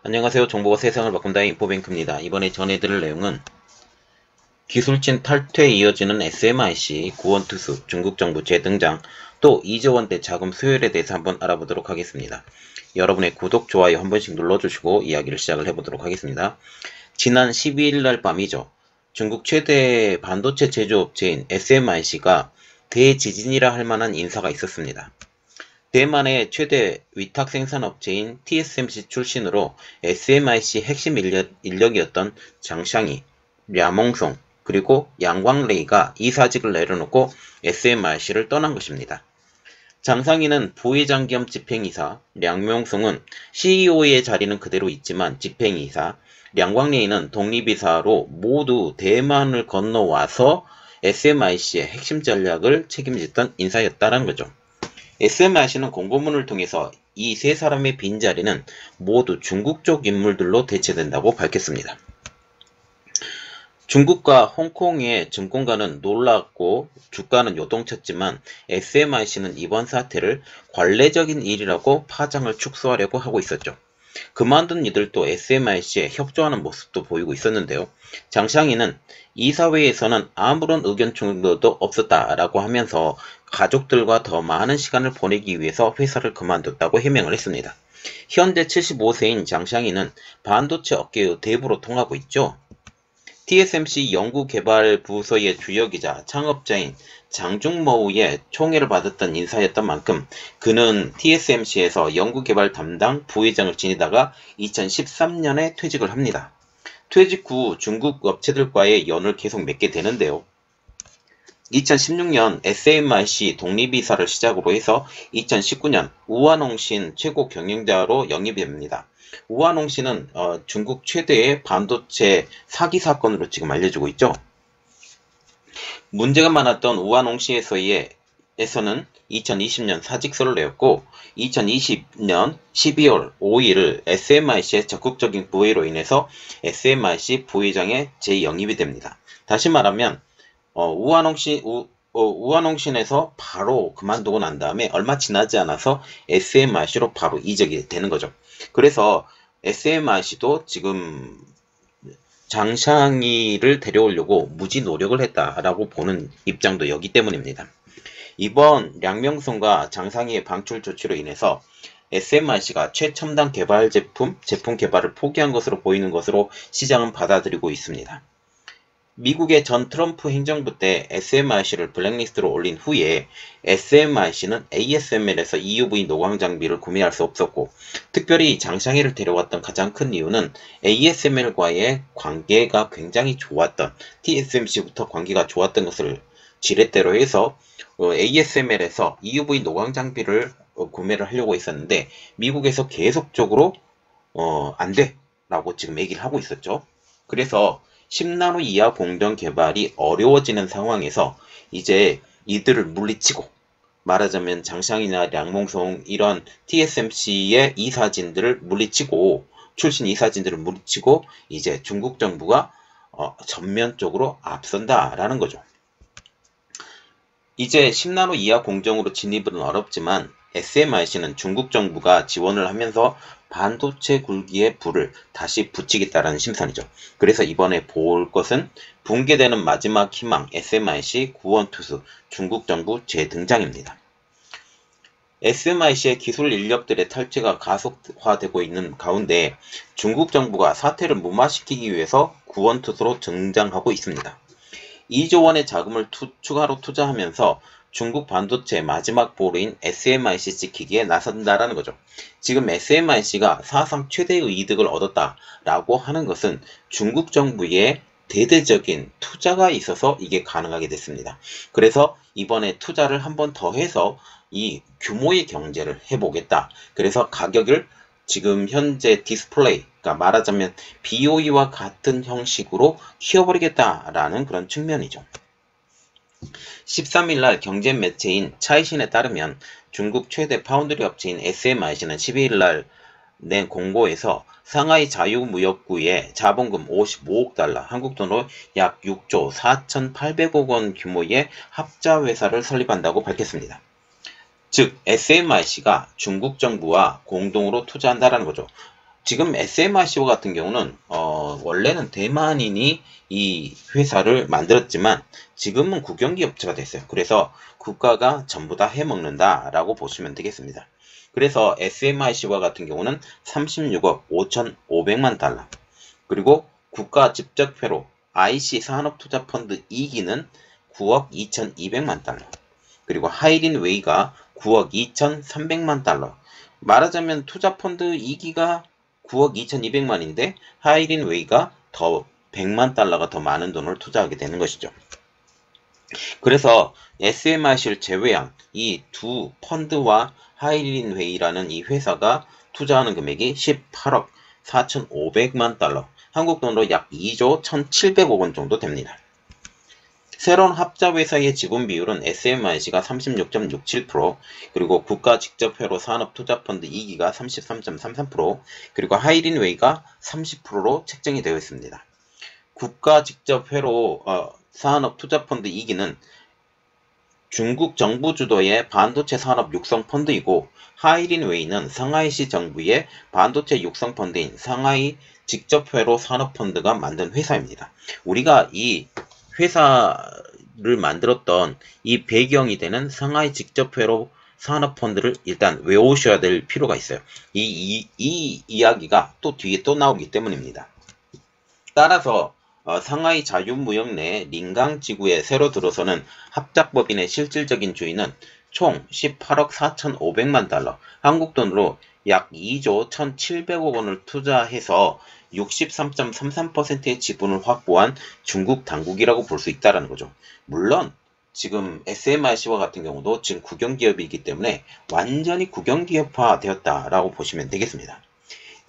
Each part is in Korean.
안녕하세요. 정보가 세상을 바꾼다의 인포뱅크입니다. 이번에 전해드릴 내용은 기술진 탈퇴에 이어지는 SMIC 구원투수 중국 정부 재등장 또 2조 원대 자금 수혈에 대해서 한번 알아보도록 하겠습니다. 여러분의 구독, 좋아요 한 번씩 눌러주시고 이야기를 시작을 해보도록 하겠습니다. 지난 12일 날 밤이죠. 중국 최대 반도체 제조업체인 SMIC가 대지진이라 할 만한 인사가 있었습니다. 대만의 최대 위탁 생산업체인 TSMC 출신으로 SMIC 핵심 인력이었던 장샹이, 랴몽송, 그리고 양광레이가 이사직을 내려놓고 SMIC를 떠난 것입니다. 장상희는 부회장 겸 집행이사, 량명송은 CEO의 자리는 그대로 있지만 집행이사, 량광레이는 독립이사로 모두 대만을 건너와서 SMIC의 핵심 전략을 책임졌던 인사였다는 거죠. SMIC는 공고문을 통해서 이 세 사람의 빈자리는 모두 중국 쪽 인물들로 대체된다고 밝혔습니다. 중국과 홍콩의 증권가는 놀랐고 주가는 요동쳤지만 SMIC는 이번 사태를 관례적인 일이라고 파장을 축소하려고 하고 있었죠. 그만둔 이들도 SMIC에 협조하는 모습도 보이고 있었는데요. 장샹이는 이사회에서는 아무런 의견 충돌도 없었다라고 하면서 가족들과 더 많은 시간을 보내기 위해서 회사를 그만뒀다고 해명을 했습니다. 현재 75세인 장샹이는 반도체 업계의 대부로 통하고 있죠. TSMC 연구개발부서의 주역이자 창업자인 장중모우의 총애를 받았던 인사였던 만큼 그는 TSMC에서 연구개발 담당 부회장을 지내다가 2013년에 퇴직을 합니다. 퇴직 후 중국 업체들과의 연을 계속 맺게 되는데요. 2016년 SMIC 독립이사를 시작으로 해서 2019년 우환홍신 최고 경영자로 영입이 됩니다. 우환홍신은 중국 최대의 반도체 사기 사건으로 지금 알려지고 있죠. 문제가 많았던 우환홍씨에서는 2020년 사직서를 내었고 2020년 12월 5일 SMIC의 적극적인 부회로 인해서 SMIC 부회장에 재영입이 됩니다. 다시 말하면 우환홍신에서 바로 그만두고 난 다음에 얼마 지나지 않아서 SMIC로 바로 이적이 되는 거죠. 그래서 SMIC도 지금 장샹이를 데려오려고 무지 노력을 했다라고 보는 입장도 여기 때문입니다. 이번 량명송과 장상희의 방출 조치로 인해서 SMIC가 최첨단 개발 제품 개발을 포기한 것으로 보이는 것으로 시장은 받아들이고 있습니다. 미국의 전 트럼프 행정부 때 SMIC를 블랙리스트로 올린 후에 SMIC는 ASML에서 EUV 노광 장비를 구매할 수 없었고 특별히 장샹이를 데려왔던 가장 큰 이유는 ASML과의 관계가 굉장히 좋았던 TSMC부터 관계가 좋았던 것을 지렛대로 해서 ASML에서 EUV 노광 장비를 구매를 하려고 했었는데 미국에서 계속적으로 안 돼 라고 지금 얘기를 하고 있었죠. 그래서 10나노 이하 공정 개발이 어려워지는 상황에서 이제 이들을 물리치고 말하자면 장샹이나 량몽송 이런 TSMC의 이사진들을 물리치고 출신 이사진들을 물리치고 이제 중국 정부가 전면적으로 앞선다라는 거죠. 이제 10나노 이하 공정으로 진입은 어렵지만 SMIC는 중국 정부가 지원을 하면서 반도체 굴기에 불을 다시 붙이겠다라는 심산이죠. 그래서 이번에 볼 것은 붕괴되는 마지막 희망 SMIC 구원투수 중국 정부 재등장입니다. SMIC의 기술 인력들의 탈취가 가속화되고 있는 가운데 중국 정부가 사태를 무마시키기 위해서 구원투수로 등장하고 있습니다. 2조 원의 자금을 추가로 투자하면서 중국 반도체 마지막 보루인 SMIC 지키기에 나선다라는 거죠. 지금 SMIC가 사상 최대의 이득을 얻었다라고 하는 것은 중국 정부의 대대적인 투자가 있어서 이게 가능하게 됐습니다. 그래서 이번에 투자를 한 번 더 해서 이 규모의 경제를 해보겠다. 그래서 가격을 지금 현재 디스플레이, 그러니까 말하자면 BOE와 같은 형식으로 키워버리겠다라는 그런 측면이죠. 13일날 경제 매체인 차이신에 따르면 중국 최대 파운드리 업체인 SMIC는 12일날 낸 공고에서 상하이 자유무역구에 자본금 55억 달러, 한국 돈으로 약 6조 4,800억 원 규모의 합자회사를 설립한다고 밝혔습니다. 즉 SMIC가 중국 정부와 공동으로 투자한다는 거죠. 지금 SMRC와 같은 경우는 원래는 대만인이 이 회사를 만들었지만 지금은 국영기업체가 됐어요. 그래서 국가가 전부 다 해먹는다라고 보시면 되겠습니다. 그래서 SMRC와 같은 경우는 36억 5,500만 달러, 그리고 국가 직접회로 IC 산업투자펀드 2기는 9억 2,200만 달러, 그리고 하이린웨이가 9억 2,300만 달러. 말하자면 투자펀드 2기가 9억 2,200만인데 하이린웨이가 더 100만 달러가 더 많은 돈을 투자하게 되는 것이죠. 그래서 SMRC를 제외한 이 두 펀드와 하이린웨이라는 이 회사가 투자하는 금액이 18억 4,500만 달러, 한국 돈으로 약 2조 1,700억 원 정도 됩니다. 새로운 합자회사의 지분 비율은 SMRC가 36.67%, 그리고 국가 직접회로 산업투자펀드 2기가 33.33%, 그리고 하이린웨이가 30%로 책정이 되어 있습니다. 국가 직접회로 산업투자펀드 2기는 중국 정부 주도의 반도체 산업 육성 펀드이고, 하이린웨이는 상하이시 정부의 반도체 육성 펀드인 상하이 직접회로 산업펀드가 만든 회사입니다. 우리가 이 회사를 만들었던 이 배경이 되는 상하이 직접회로 산업펀드를 일단 외우셔야 될 필요가 있어요. 이 이야기가 또 뒤에 또 나오기 때문입니다. 따라서 상하이 자유무역 내 링강 지구에 새로 들어서는 합작법인의 실질적인 주인은 총 18억 4,500만 달러, 한국 돈으로 약 2조 1,700억 원을 투자해서 63.33%의 지분을 확보한 중국 당국이라고 볼 수 있다는 거죠. 물론 지금 SMRC와 같은 경우도 지금 국영기업이기 때문에 완전히 국영기업화 되었다라고 보시면 되겠습니다.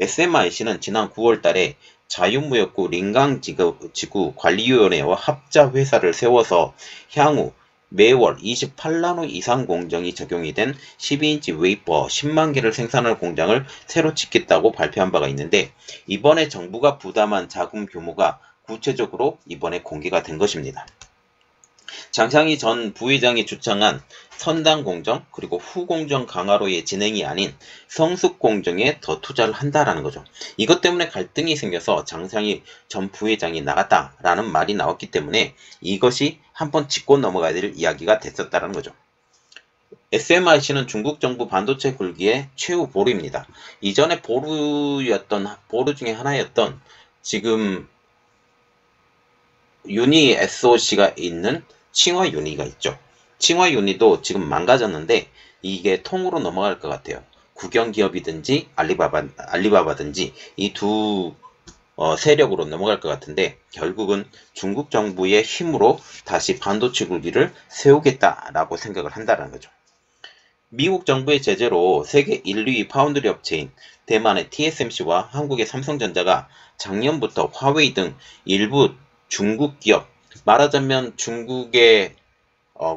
SMRC는 지난 9월 달에 자유무역구 링강지구 관리위원회와 합자회사를 세워서 향후 매월 28나노 이상 공정이 적용이 된 12인치 웨이퍼 10만 개를 생산할 공장을 새로 짓겠다고 발표한 바가 있는데, 이번에 정부가 부담한 자금 규모가 구체적으로 이번에 공개가 된 것입니다. 장상희 전 부회장이 주창한 선당 공정 그리고 후공정 강화로의 진행이 아닌 성숙 공정에 더 투자를 한다라는 거죠. 이것 때문에 갈등이 생겨서 장상희 전 부회장이 나갔다라는 말이 나왔기 때문에 이것이 한번 짚고 넘어가야 될 이야기가 됐었다는 거죠. SMRC는 중국 정부 반도체 굴기의 최후 보루입니다. 이전에 보루 중에 하나였던 지금 유니 SOC가 있는 칭화 유니가 있죠. 칭화 유니도 지금 망가졌는데 이게 통으로 넘어갈 것 같아요. 국영기업이든지 알리바바든지 이 두 세력으로 넘어갈 것 같은데, 결국은 중국 정부의 힘으로 다시 반도체 굴기를 세우겠다라고 생각을 한다는 거죠. 미국 정부의 제재로 세계 1, 2위 파운드리 업체인 대만의 TSMC와 한국의 삼성전자가 작년부터 화웨이 등 일부 중국 기업, 말하자면 중국의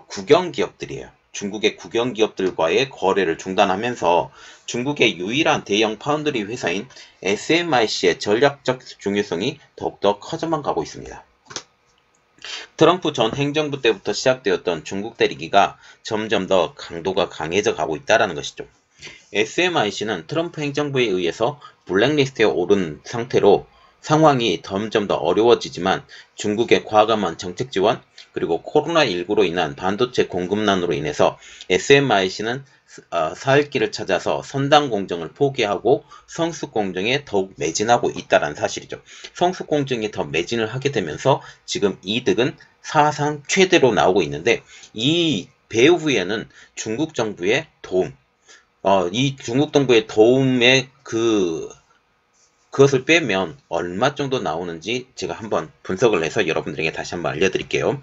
국영기업들이에요. 중국의 국영기업들과의 거래를 중단하면서 중국의 유일한 대형 파운드리 회사인 SMIC의 전략적 중요성이 더욱더 커져만 가고 있습니다. 트럼프 전 행정부 때부터 시작되었던 중국 때리기가 점점 더 강도가 강해져 가고 있다는 것이죠. SMIC는 트럼프 행정부에 의해서 블랙리스트에 오른 상태로 상황이 점점 더 어려워지지만, 중국의 과감한 정책 지원 그리고 코로나19로 인한 반도체 공급난으로 인해서 SMIC는 살 길을 찾아서 선당 공정을 포기하고 성숙 공정에 더욱 매진하고 있다는 사실이죠. 성숙 공정에 더 매진을 하게 되면서 지금 이득은 사상 최대로 나오고 있는데, 이 배후에는 중국 정부의 도움, 이 중국 정부의 도움에 그것을 빼면 얼마 정도 나오는지 제가 한번 분석을 해서 여러분들에게 다시 한번 알려드릴게요.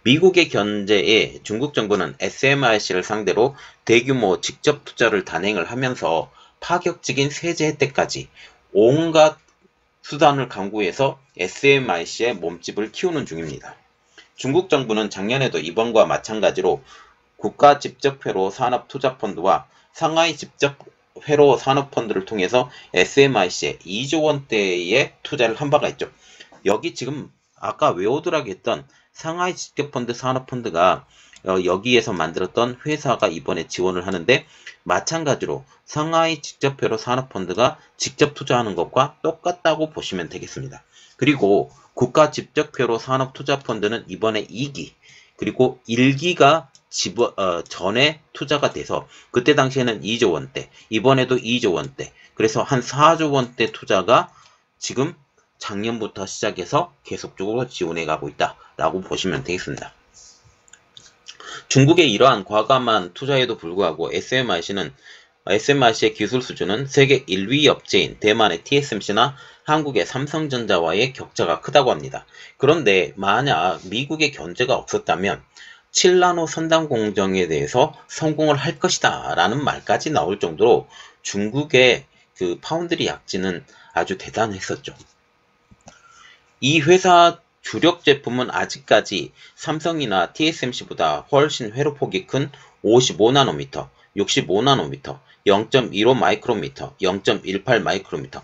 미국의 견제에 중국 정부는 SMRC를 상대로 대규모 직접 투자를 단행을 하면서 파격적인 세제 혜택까지 온갖 수단을 강구해서 SMRC의 몸집을 키우는 중입니다. 중국 정부는 작년에도 이번과 마찬가지로 국가 직접회로 산업투자펀드와 상하이 직접회로 산업펀드를 통해서 SMRC에 2조 원대의 투자를 한 바가 있죠. 여기 지금 아까 외우더라고 했던 상하이 직접펀드 산업펀드가 여기에서 만들었던 회사가 이번에 지원을 하는데 마찬가지로 상하이 직접회로 산업펀드가 직접 투자하는 것과 똑같다고 보시면 되겠습니다. 그리고 국가 직접회로 산업투자펀드는 이번에 2기 그리고 1기가 전에 투자가 돼서 그때 당시에는 2조 원대, 이번에도 2조 원대, 그래서 한 4조 원대 투자가 지금 작년부터 시작해서 계속적으로 지원해 가고 있다라고 보시면 되겠습니다. 중국의 이러한 과감한 투자에도 불구하고 SMRC의 기술 수준은 세계 1위 업체인 대만의 TSMC나 한국의 삼성전자와의 격차가 크다고 합니다. 그런데 만약 미국의 견제가 없었다면 7나노 선단 공정에 대해서 성공을 할 것이다 라는 말까지 나올 정도로 중국의 그 파운드리 약진은 아주 대단했었죠. 이 회사 주력 제품은 아직까지 삼성이나 TSMC보다 훨씬 회로폭이 큰 55나노미터, 65나노미터, 0.15 마이크로미터, 0.18 마이크로미터.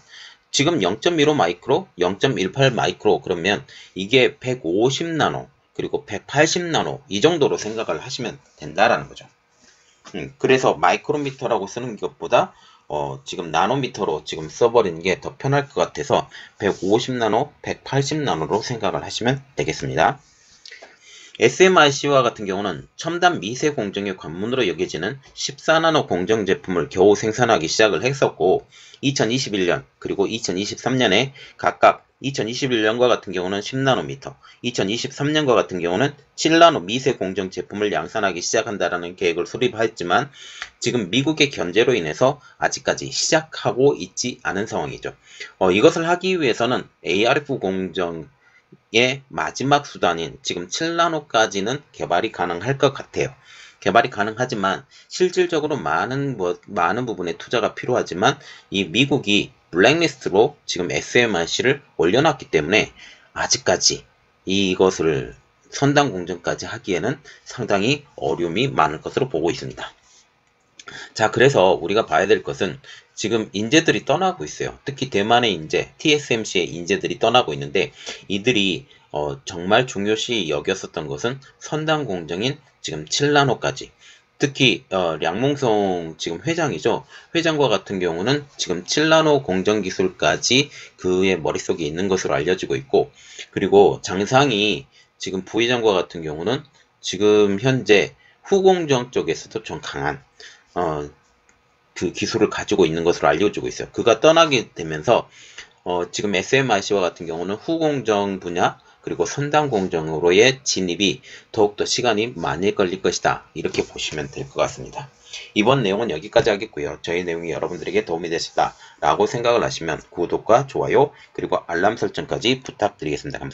지금 0.15 마이크로, 0.18 마이크로 그러면 이게 150나노, 그리고 180나노 이 정도로 생각을 하시면 된다라는 거죠. 그래서 마이크로미터라고 쓰는 것보다 지금 나노미터로 지금 써버리는 게 더 편할 것 같아서 150나노, 180나노로 생각을 하시면 되겠습니다. SMRC와 같은 경우는 첨단 미세 공정의 관문으로 여겨지는 14나노 공정 제품을 겨우 생산하기 시작을 했었고 2021년 그리고 2023년에 각각 2021년과 같은 경우는 10나노미터, 2023년과 같은 경우는 7나노 미세 공정 제품을 양산하기 시작한다라는 계획을 수립했지만 지금 미국의 견제로 인해서 아직까지 시작하고 있지 않은 상황이죠. 이것을 하기 위해서는 ARF 공정의 마지막 수단인 지금 7나노까지는 개발이 가능할 것 같아요. 개발이 가능하지만 실질적으로 많은 부분의 투자가 필요하지만 이 미국이 블랙리스트로 지금 SMRC를 올려놨기 때문에 아직까지 이것을 선단 공정까지 하기에는 상당히 어려움이 많을 것으로 보고 있습니다. 자, 그래서 우리가 봐야 될 것은 지금 인재들이 떠나고 있어요. 특히 대만의 인재, TSMC의 인재들이 떠나고 있는데 이들이 정말 중요시 여겼었던 것은 선단 공정인 지금 7나노까지 특히 량몽송 지금 회장이죠. 회장과 같은 경우는 지금 7나노 공정 기술까지 그의 머릿속에 있는 것으로 알려지고 있고 그리고 장상이 지금 부회장과 같은 경우는 지금 현재 후공정 쪽에서도 좀 강한 그 기술을 가지고 있는 것으로 알려지고 있어요. 그가 떠나게 되면서 지금 SMRC와 같은 경우는 후공정 분야 그리고 선단 공정으로의 진입이 더욱더 시간이 많이 걸릴 것이다. 이렇게 보시면 될 것 같습니다. 이번 내용은 여기까지 하겠고요. 저희 내용이 여러분들에게 도움이 되셨다 라고 생각을 하시면 구독과 좋아요 그리고 알람 설정까지 부탁드리겠습니다. 감사합니다.